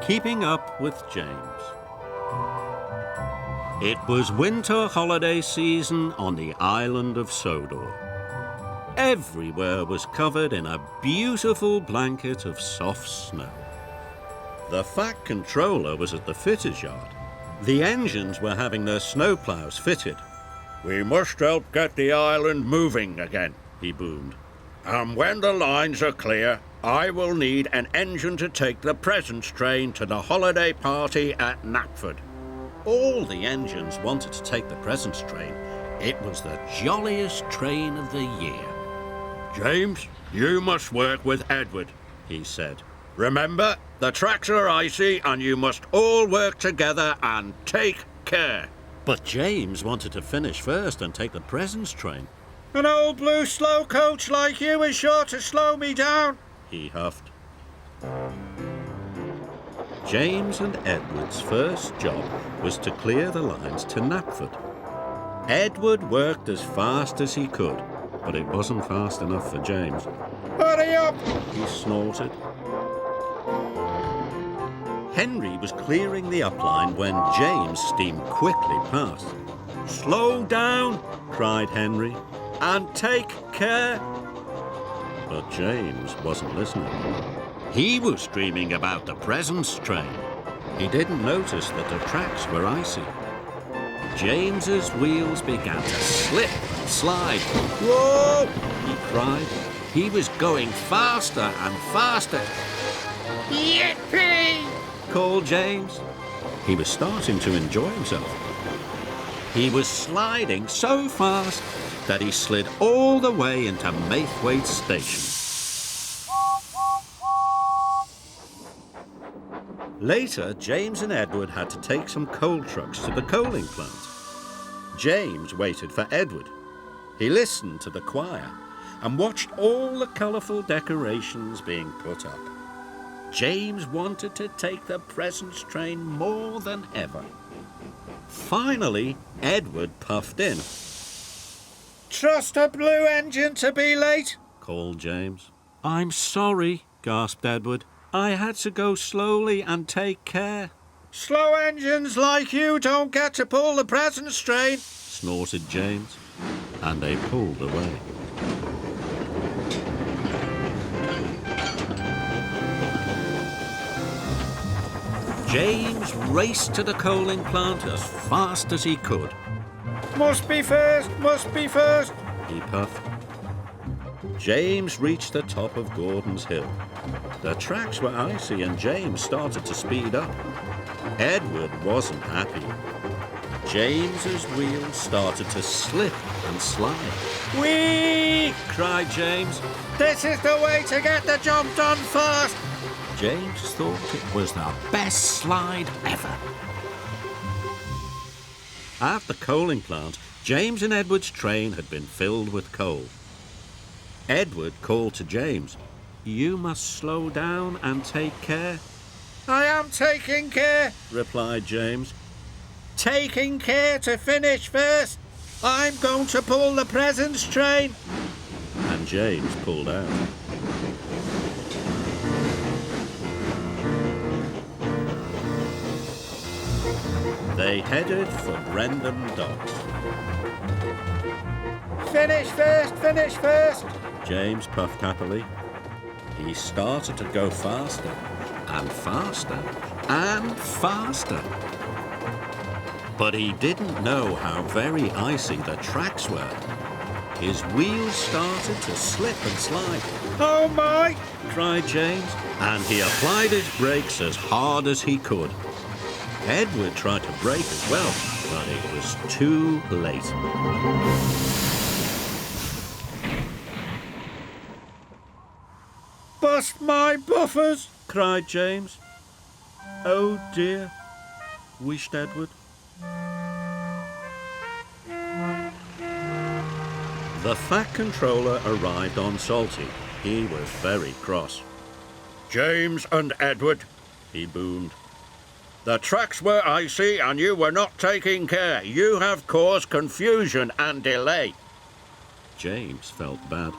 Keeping up with James. It was winter holiday season on the Island of Sodor. Everywhere was covered in a beautiful blanket of soft snow. The Fat Controller was at the fitter's yard. The engines were having their snowplows fitted. "We must help get the island moving again," he boomed. "And when the lines are clear, I will need an engine to take the presents train to the holiday party at Knapford." All the engines wanted to take the presents train. It was the jolliest train of the year. "James, you must work with Edward," he said. "Remember, the tracks are icy and you must all work together and take care." But James wanted to finish first and take the presents train. "An old blue slow coach like you is sure to slow me down," he huffed. James and Edward's first job was to clear the lines to Knapford. Edward worked as fast as he could, but it wasn't fast enough for James. "Hurry up!" he snorted. Henry was clearing the upline when James steamed quickly past. "Slow down!" cried Henry, "and take care!" But James wasn't listening. He was dreaming about the presents train. He didn't notice that the tracks were icy. James's wheels began to slip and slide. "Whoa!" he cried. He was going faster and faster. "Yippee!" called James. He was starting to enjoy himself. He was sliding so fast that he slid all the way into Maithwaite Station. Later, James and Edward had to take some coal trucks to the coaling plant. James waited for Edward. He listened to the choir and watched all the colourful decorations being put up. James wanted to take the presents train more than ever. Finally, Edward puffed in. "Trust a blue engine to be late," called James. "I'm sorry," gasped Edward. "I had to go slowly and take care." "Slow engines like you don't get to pull the presents train," snorted James, and they pulled away. James raced to the coaling plant as fast as he could. Must be first," he puffed. James reached the top of Gordon's Hill. The tracks were icy and James started to speed up. Edward wasn't happy. James's wheels started to slip and slide. "Whee!" cried James. "This is the way to get the job done fast." James thought it was the best slide ever. At the coaling plant, James and Edward's train had been filled with coal. Edward called to James, "You must slow down and take care." "I am taking care," replied James. "Taking care to finish first. I'm going to pull the presents train." And James pulled out. They headed for Brendam Docks. Finish first," James puffed happily. He started to go faster and faster and faster. But he didn't know how very icy the tracks were. His wheels started to slip and slide. "Oh my!" cried James, and he applied his brakes as hard as he could. Edward tried to brake as well, but it was too late. "Bust my buffers!" cried James. "Oh dear," wished Edward. The Fat Controller arrived on Salty. He was very cross. "James and Edward," he boomed. "The tracks were icy and you were not taking care. You have caused confusion and delay." James felt bad.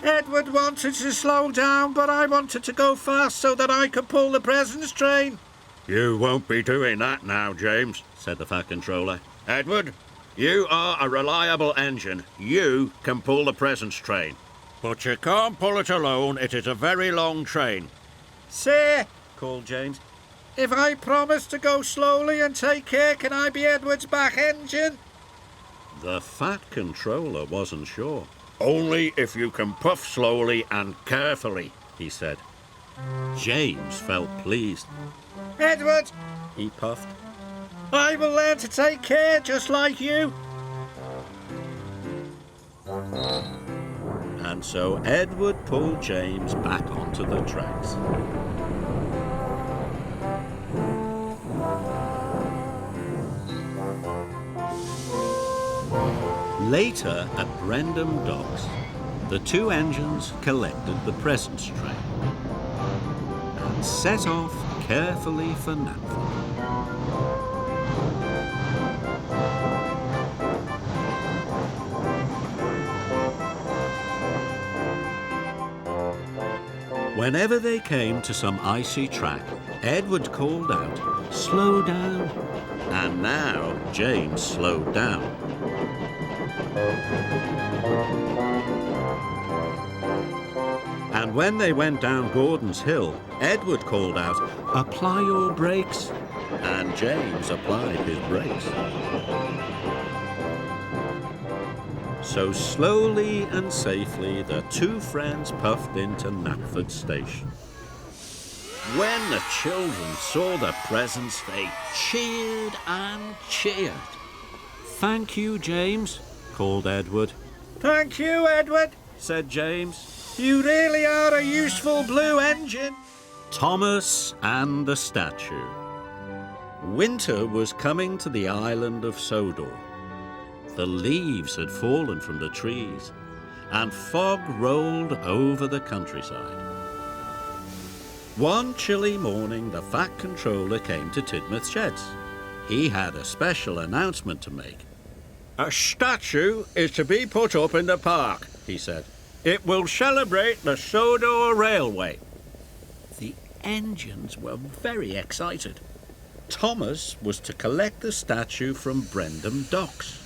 Edward wanted to slow down, but I wanted to go fast so that I could pull the presents train. You won't be doing that now, James, said the Fat Controller. Edward, you are a reliable engine. You can pull the presents train. But you can't pull it alone. It is a very long train. Sir, called James, if I promise to go slowly and take care, can I be Edward's back engine? The Fat Controller wasn't sure. Only if you can puff slowly and carefully, he said. James felt pleased. Edward, He puffed. I will learn to take care just like you. And so Edward pulled James back onto the tracks. Later, at Brendam Docks, the two engines collected the presents train and set off carefully for Knapford. Whenever they came to some icy track, Edward called out, "Slow down!" And now James slowed down. And when they went down Gordon's Hill, Edward called out, "Apply your brakes!" And James applied his brakes. So slowly and safely the two friends puffed into Knapford Station. When the children saw the presents, they cheered and cheered. "Thank you, James," called Edward. Thank you, Edward, said James. You really are a useful blue engine. Thomas and the statue. Winter was coming to the island of Sodor. The leaves had fallen from the trees, and fog rolled over the countryside. One chilly morning, the Fat Controller came to Tidmouth Sheds. He had a special announcement to make. "A statue is to be put up in the park," he said. "It will celebrate the Sodor Railway." The engines were very excited. Thomas was to collect the statue from Brendam Docks.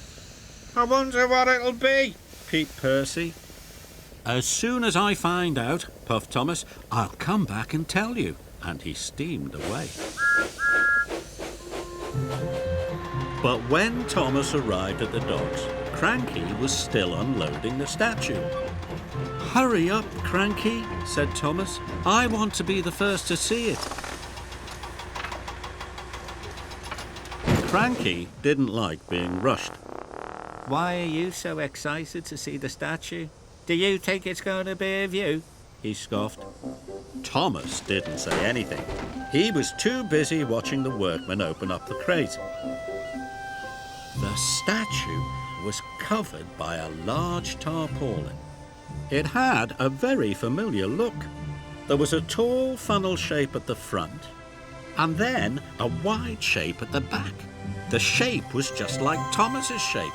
I wonder what it'll be, peeped Percy. "As soon as I find out," puffed Thomas, "I'll come back and tell you." And he steamed away. But when Thomas arrived at the docks, Cranky was still unloading the statue. "Hurry up, Cranky," said Thomas. "I want to be the first to see it." Cranky didn't like being rushed. Why are you so excited to see the statue? Do you think it's going to be of you? He scoffed. Thomas didn't say anything. He was too busy watching the workmen open up the crate. The statue was covered by a large tarpaulin. It had a very familiar look. There was a tall funnel shape at the front, and then a wide shape at the back. The shape was just like Thomas's shape.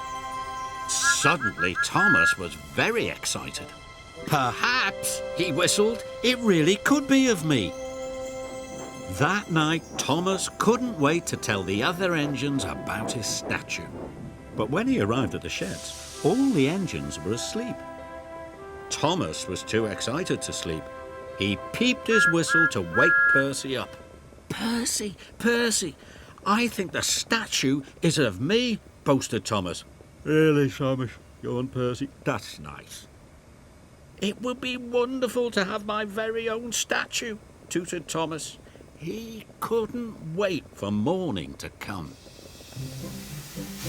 Suddenly, Thomas was very excited. "Perhaps," he whistled, "it really could be of me." That night, Thomas couldn't wait to tell the other engines about his statue. But when he arrived at the sheds, all the engines were asleep. Thomas was too excited to sleep. He peeped his whistle to wake Percy up. "Percy, Percy, I think the statue is of me," boasted Thomas. "Really, Thomas?" yawned Percy. "That's nice." "It would be wonderful to have my very own statue," tooted Thomas. He couldn't wait for morning to come.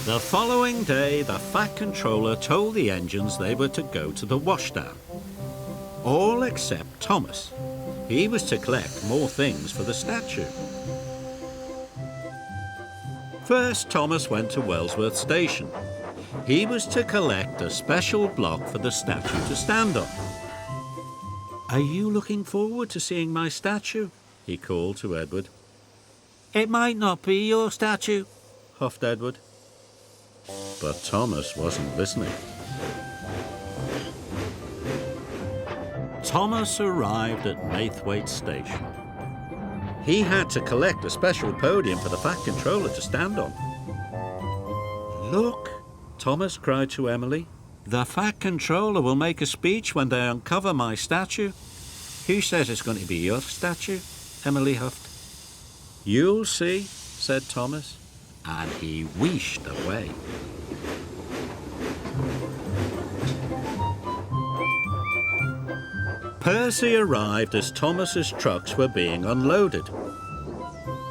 The following day, the Fat Controller told the engines they were to go to the washdown. All except Thomas. He was to collect more things for the statue. First, Thomas went to Wellsworth Station. He was to collect a special block for the statue to stand on. "Are you looking forward to seeing my statue?" he called to Edward. "It might not be your statue," huffed Edward. But Thomas wasn't listening. Thomas arrived at Maithwaite Station. He had to collect a special podium for the Fat Controller to stand on. "Look," Thomas cried to Emily. "The Fat Controller will make a speech when they uncover my statue." "Who says it's going to be your statue?" Emily huffed. "You'll see," said Thomas, and he wheeshed away. Percy arrived as Thomas's trucks were being unloaded.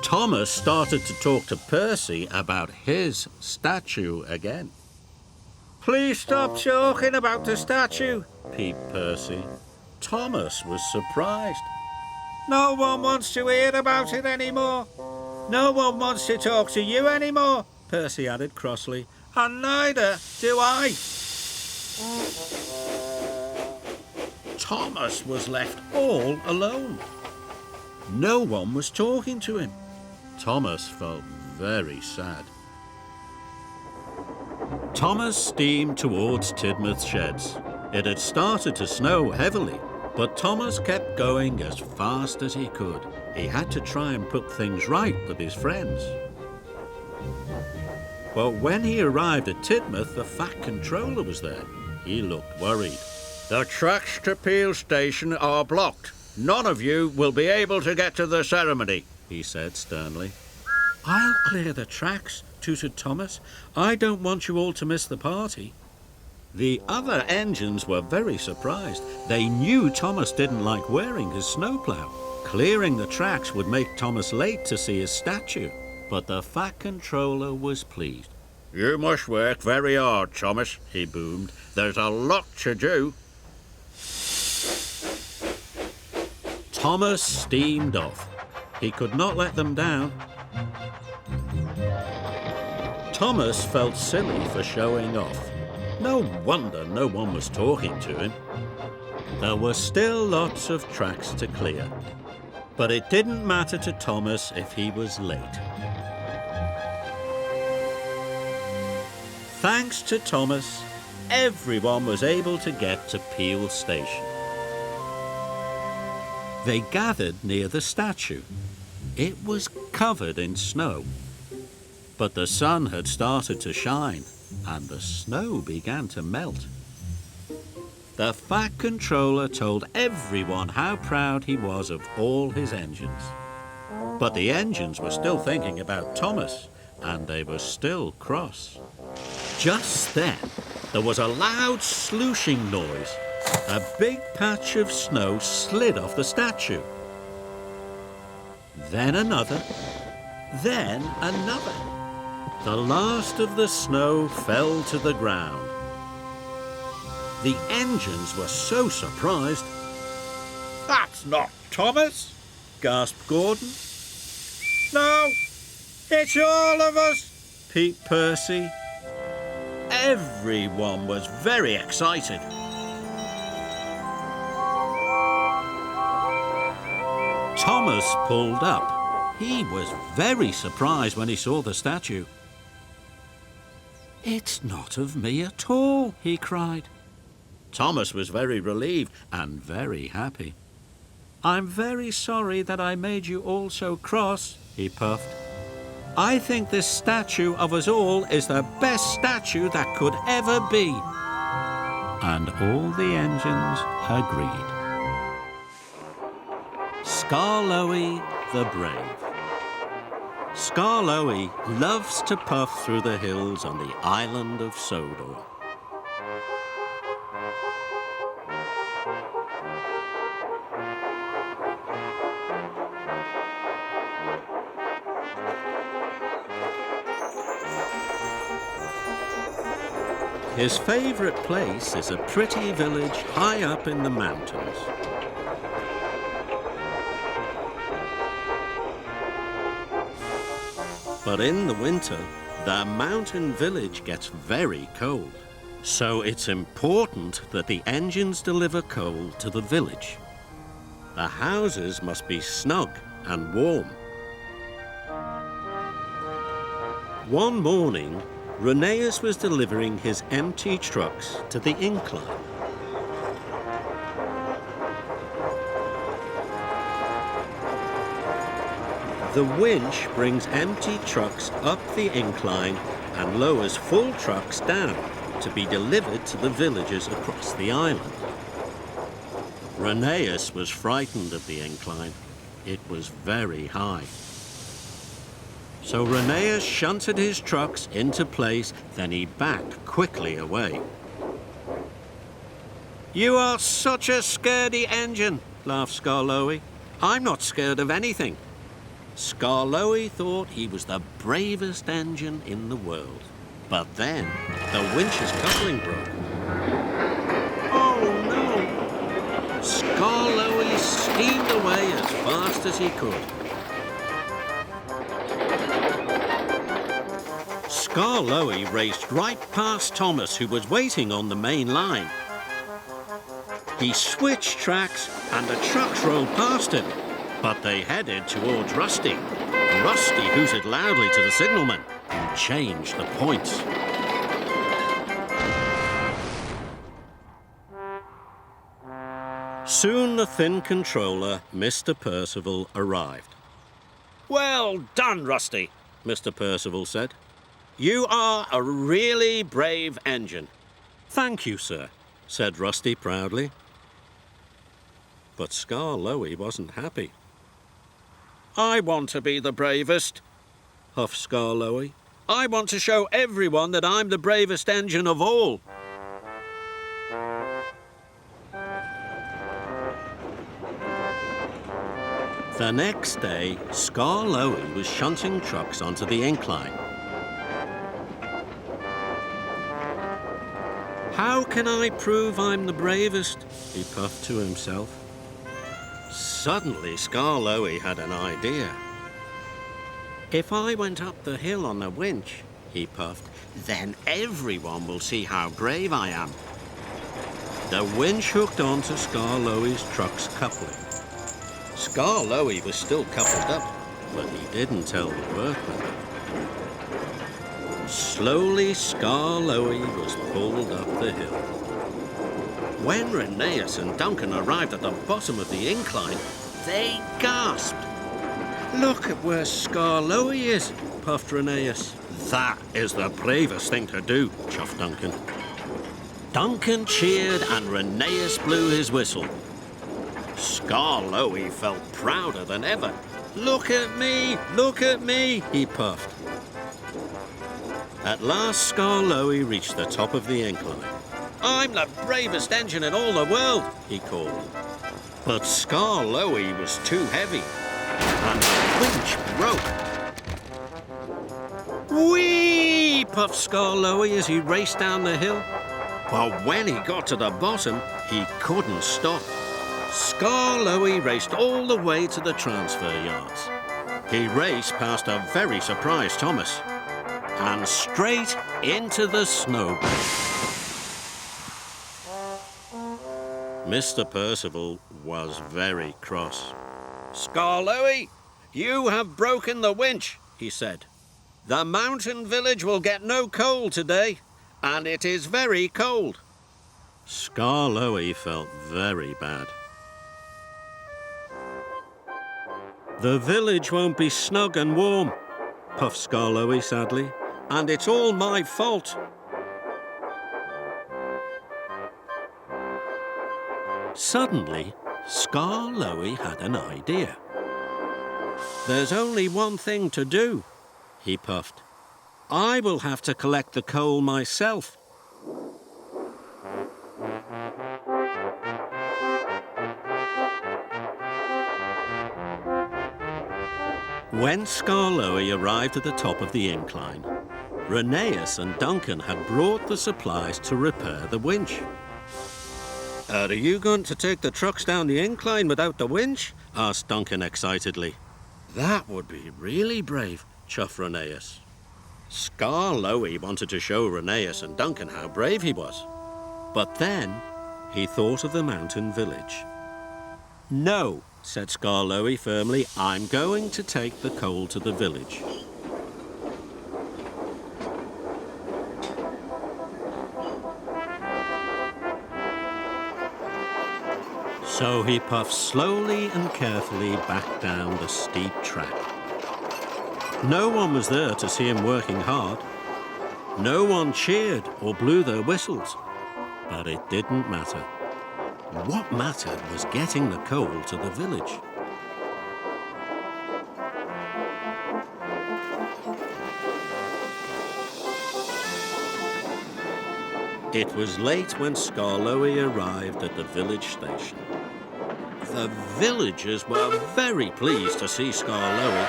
Thomas started to talk to Percy about his statue again. "Please stop talking about the statue," peeped Percy. Thomas was surprised. "No one wants to hear about it anymore. No one wants to talk to you anymore," Percy added crossly. "And neither do I." Thomas was left all alone. No one was talking to him. Thomas felt very sad. Thomas steamed towards Tidmouth Sheds. It had started to snow heavily, but Thomas kept going as fast as he could. He had to try and put things right with his friends. But when he arrived at Tidmouth, the Fat Controller was there. He looked worried. "The tracks to Peel Station are blocked. None of you will be able to get to the ceremony," he said sternly. "I'll clear the tracks," tooted Thomas. "I don't want you all to miss the party." The other engines were very surprised. They knew Thomas didn't like wearing his snowplow. Clearing the tracks would make Thomas late to see his statue. But the Fat Controller was pleased. "You must work very hard, Thomas," he boomed. "There's a lot to do." Thomas steamed off. He could not let them down. Thomas felt silly for showing off. No wonder no one was talking to him. There were still lots of tracks to clear, but it didn't matter to Thomas if he was late. Thanks to Thomas, everyone was able to get to Peel Station. They gathered near the statue. It was covered in snow, but the sun had started to shine and the snow began to melt. The Fat Controller told everyone how proud he was of all his engines. But the engines were still thinking about Thomas, and they were still cross. Just then, there was a loud slooshing noise. A big patch of snow slid off the statue. Then another. Then another. The last of the snow fell to the ground. The engines were so surprised. "That's not Thomas," gasped Gordon. "No, it's all of us," peeped Percy. Everyone was very excited. Thomas pulled up. He was very surprised when he saw the statue. "It's not of me at all," he cried. Thomas was very relieved and very happy. "I'm very sorry that I made you all so cross," he puffed. "I think this statue of us all is the best statue that could ever be." And all the engines agreed. Skarloey the Brave. Skarloey loves to puff through the hills on the Island of Sodor. His favourite place is a pretty village high up in the mountains. But in the winter, the mountain village gets very cold. So it's important that the engines deliver coal to the village. The houses must be snug and warm. One morning, Rheneas was delivering his empty trucks to the incline. The winch brings empty trucks up the incline and lowers full trucks down to be delivered to the villagers across the island. Rheneas was frightened of the incline. It was very high. So Rheneas shunted his trucks into place, then he backed quickly away. "You are such a scaredy engine," laughed Skarloey. "I'm not scared of anything." Skarloey thought he was the bravest engine in the world. But then the winch's coupling broke. Oh no! Skarloey steamed away as fast as he could. Skarloey raced right past Thomas, who was waiting on the main line. He switched tracks and the trucks rolled past him, but they headed towards Rusty. Rusty hooted loudly to the signalman, who changed the points. Soon the thin controller, Mr. Percival, arrived. "Well done, Rusty," Mr. Percival said. "You are a really brave engine." "Thank you, sir," said Rusty proudly. But Skarloey wasn't happy. "I want to be the bravest," huffed Skarloey. "I want to show everyone that I'm the bravest engine of all." The next day, Skarloey was shunting trucks onto the incline. "How can I prove I'm the bravest?" he puffed to himself. Suddenly, Skarloey had an idea. "If I went up the hill on the winch," he puffed, "then everyone will see how brave I am." The winch hooked onto Skarloey's truck's coupling. Skarloey was still coupled up, but he didn't tell the workmen. Slowly, Skarloey was pulled up the hill. When Rheneas and Duncan arrived at the bottom of the incline, they gasped. "Look at where Skarloey is," puffed Rheneas. "That is the bravest thing to do," chuffed Duncan. Duncan cheered and Rheneas blew his whistle. Skarloey felt prouder than ever. Look at me, he puffed. At last, Skarloey reached the top of the incline. "I'm the bravest engine in all the world," he called. But Skarloey was too heavy, and the winch broke. "Whee!" puffed Skarloey as he raced down the hill. But when he got to the bottom, he couldn't stop. Skarloey raced all the way to the transfer yards. He raced past a very surprised Thomas and straight into the snowbank. Mr. Percival was very cross. "Skarloey, you have broken the winch," he said. "The mountain village will get no coal today, and it is very cold." Skarloey felt very bad. "The village won't be snug and warm," puffed Skarloey sadly, "and it's all my fault." Suddenly, Skarloey had an idea. "There's only one thing to do," he puffed. "I will have to collect the coal myself." When Skarloey arrived at the top of the incline, Rheneas and Duncan had brought the supplies to repair the winch. "Are you going to take the trucks down the incline without the winch?" asked Duncan excitedly. "That would be really brave," chuffed Rheneas. Skarloey wanted to show Rheneas and Duncan how brave he was. But then he thought of the mountain village. "No," said Skarloey firmly, "I'm going to take the coal to the village." So he puffed slowly and carefully back down the steep track. No one was there to see him working hard. No one cheered or blew their whistles. But it didn't matter. What mattered was getting the coal to the village. It was late when Skarloey arrived at the village station. The villagers were very pleased to see Skarloey,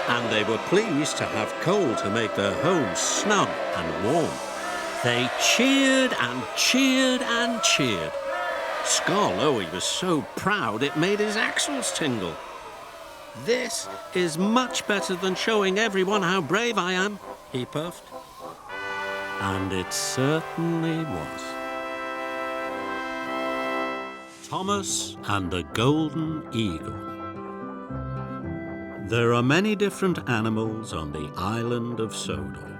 and they were pleased to have coal to make their homes snug and warm. They cheered and cheered and cheered. Skarloey was so proud it made his axles tingle. "This is much better than showing everyone how brave I am," he puffed. And it certainly was. Thomas and the Golden Eagle. There are many different animals on the Island of Sodor.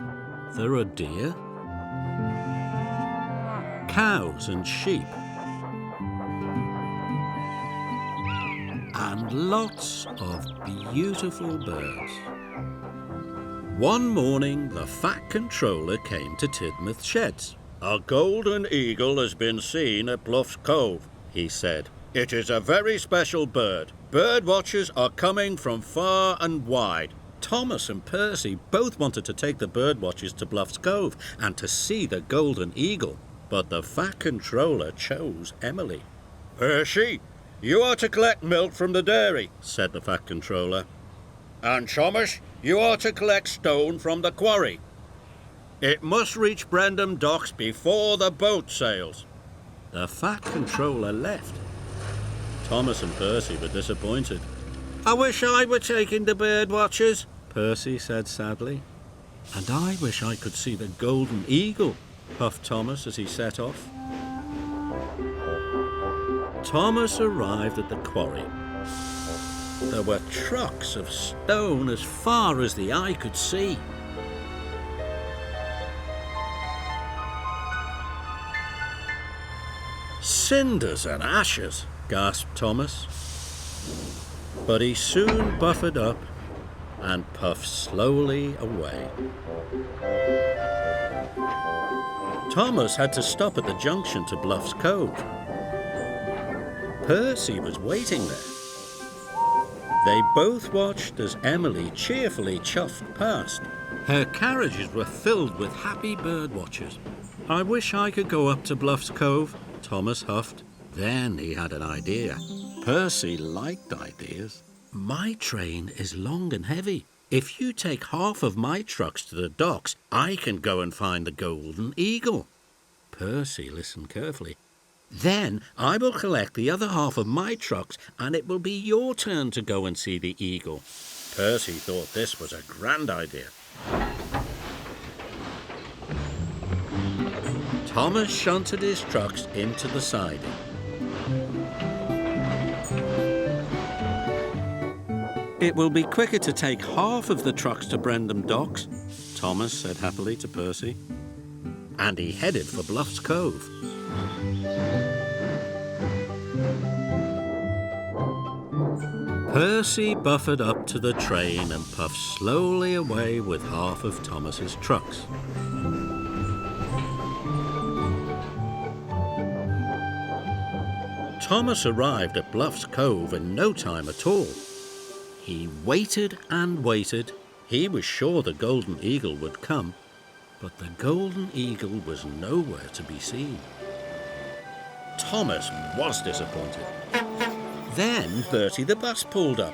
There are deer, cows and sheep, and lots of beautiful birds. One morning, the Fat Controller came to Tidmouth Sheds. "A golden eagle has been seen at Bluff's Cove," he said. "It is a very special bird. Bird watchers are coming from far and wide." Thomas and Percy both wanted to take the bird watchers to Bluff's Cove and to see the golden eagle, but the Fat Controller chose Emily. "Percy, you are to collect milk from the dairy," said the Fat Controller. "And Thomas, you are to collect stone from the quarry. It must reach Brendam docks before the boat sails." The Fat Controller left. Thomas and Percy were disappointed. "I wish I were taking the bird watchers," Percy said sadly. "And I wish I could see the golden eagle," puffed Thomas as he set off. Thomas arrived at the quarry. There were trucks of stone as far as the eye could see. "Cinders and ashes," gasped Thomas. But he soon buffered up and puffed slowly away. Thomas had to stop at the junction to Bluff's Cove. Percy was waiting there. They both watched as Emily cheerfully chuffed past. Her carriages were filled with happy bird watchers. "I wish I could go up to Bluff's Cove," Thomas huffed. Then he had an idea. Percy liked ideas. "My train is long and heavy. If you take half of my trucks to the docks, I can go and find the golden eagle." Percy listened carefully. "Then I will collect the other half of my trucks, and it will be your turn to go and see the eagle." Percy thought this was a grand idea. Thomas shunted his trucks into the siding. "It will be quicker to take half of the trucks to Brendam docks," Thomas said happily to Percy. And he headed for Bluff's Cove. Percy buffered up to the train and puffed slowly away with half of Thomas's trucks. Thomas arrived at Bluff's Cove in no time at all. He waited and waited. He was sure the golden eagle would come, but the golden eagle was nowhere to be seen. Thomas was disappointed. Then Bertie the bus pulled up.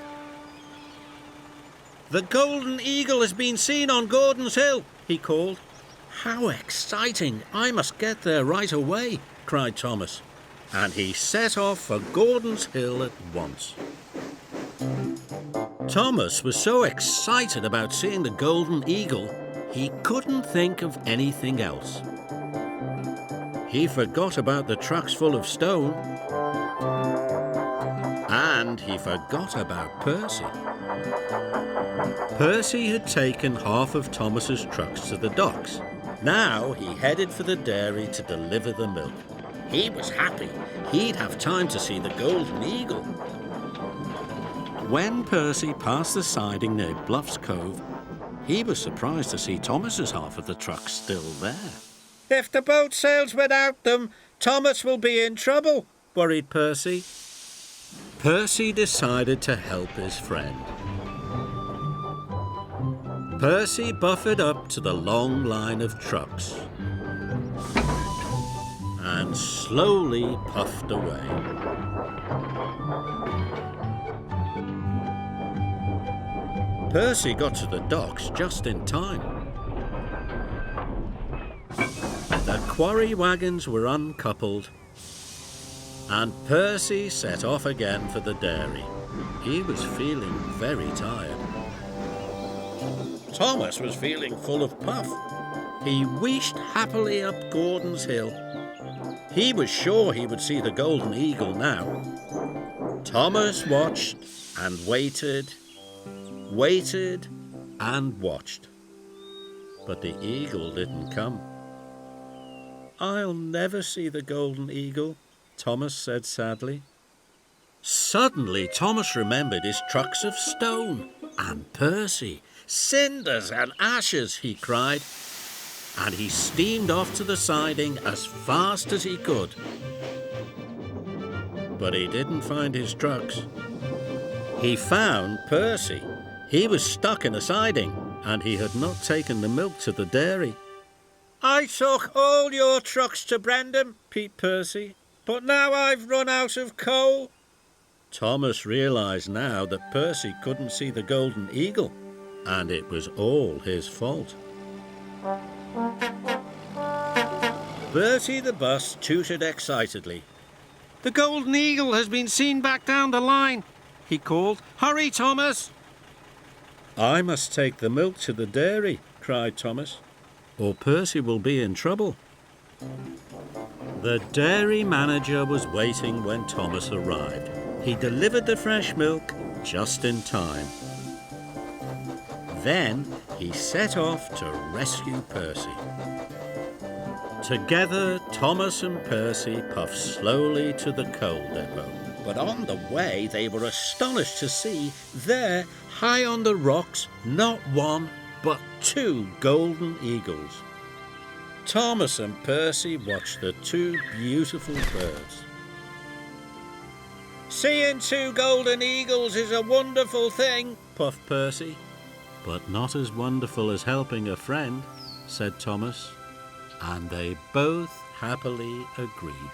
"The golden eagle has been seen on Gordon's Hill," he called. "How exciting! I must get there right away," cried Thomas. And he set off for Gordon's Hill at once. Thomas was so excited about seeing the golden eagle, he couldn't think of anything else. He forgot about the trucks full of stone. And he forgot about Percy. Percy had taken half of Thomas's trucks to the docks. Now he headed for the dairy to deliver the milk. He was happy. He'd have time to see the golden eagle. When Percy passed the siding near Bluff's Cove, He was surprised to see Thomas's half of the truck still there. If the boat sails without them, Thomas will be in trouble, worried Percy. Percy decided to help his friend. Percy buffered up to the long line of trucks and slowly puffed away. Percy got to the docks just in time. The quarry wagons were uncoupled, and Percy set off again for the dairy. He was feeling very tired. Thomas was feeling full of puff. He wished happily up Gordon's Hill. He was sure he would see the golden eagle now. Thomas watched and waited and watched. But the eagle didn't come. "I'll never see the golden eagle," Thomas said sadly. Suddenly Thomas remembered his trucks of stone and Percy. "Cinders and ashes," he cried, and he steamed off to the siding as fast as he could. But he didn't find his trucks. He found Percy. He was stuck in a siding, and he had not taken the milk to the dairy. "I took all your trucks to Brendam," peeped Percy, "but now I've run out of coal." Thomas realised now that Percy couldn't see the golden eagle, and it was all his fault. Bertie the bus tooted excitedly. "The golden eagle has been seen back down the line," he called. "Hurry, Thomas!" "I must take the milk to the dairy," cried Thomas, "or Percy will be in trouble." The dairy manager was waiting when Thomas arrived. He delivered the fresh milk just in time. Then he set off to rescue Percy. Together, Thomas and Percy puffed slowly to the coal depot. But on the way, they were astonished to see there, high on the rocks, not one, but two golden eagles. Thomas and Percy watched the two beautiful birds. "Seeing two golden eagles is a wonderful thing," puffed Percy. "But not as wonderful as helping a friend," said Thomas, and they both happily agreed.